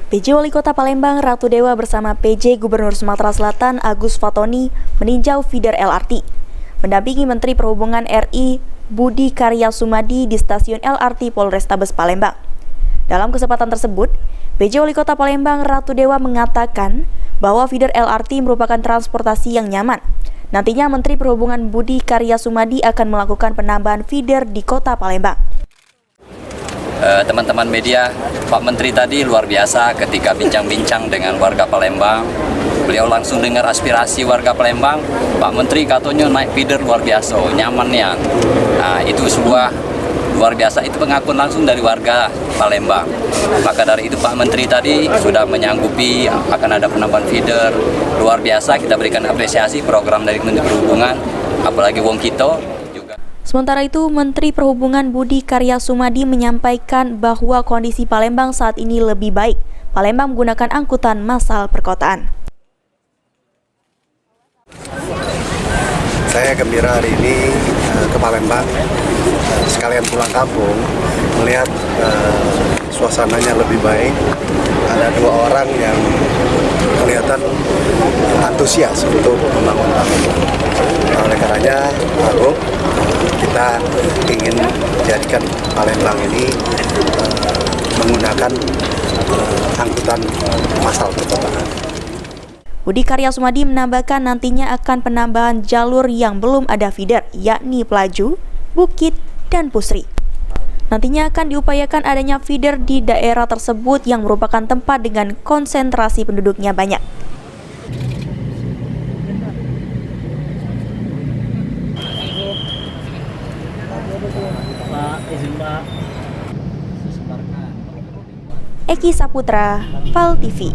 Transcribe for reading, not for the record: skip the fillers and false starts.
PJ Wali Kota Palembang Ratu Dewa bersama PJ Gubernur Sumatera Selatan Agus Fatoni meninjau feeder LRT. Mendampingi Menteri Perhubungan RI Budi Karya Sumadi di stasiun LRT Polrestabes Palembang. Dalam kesempatan tersebut, PJ Wali Kota Palembang Ratu Dewa mengatakan bahwa feeder LRT merupakan transportasi yang nyaman. Nantinya Menteri Perhubungan Budi Karya Sumadi akan melakukan penambahan feeder di Kota Palembang. Teman-teman media, Pak Menteri tadi luar biasa ketika bincang-bincang dengan warga Palembang. Beliau langsung dengar aspirasi warga Palembang. Pak Menteri katanya naik feeder luar biasa, nyamannya. Nah, itu sebuah luar biasa, itu pengakuan langsung dari warga Palembang. Maka dari itu Pak Menteri tadi sudah menyanggupi akan ada penambahan feeder. Luar biasa, kita berikan apresiasi program dari Menteri Perhubungan, apalagi wong kita. Sementara itu, Menteri Perhubungan Budi Karya Sumadi menyampaikan bahwa kondisi Palembang saat ini lebih baik. Palembang menggunakan angkutan massal perkotaan. Saya gembira hari ini ke Palembang, sekalian pulang kampung, melihat suasananya lebih baik. Ada dua orang yang kelihatan antusias untuk membangun Palembang. Oleh karenanya, kita ingin jadikan Palembang ini menggunakan angkutan massal perkotaan. Budi Karya Sumadi menambahkan nantinya akan penambahan jalur yang belum ada feeder, yakni Pelaju, Bukit, dan Pusri. Nantinya akan diupayakan adanya feeder di daerah tersebut yang merupakan tempat dengan konsentrasi penduduknya banyak. Eki Saputra, Val TV.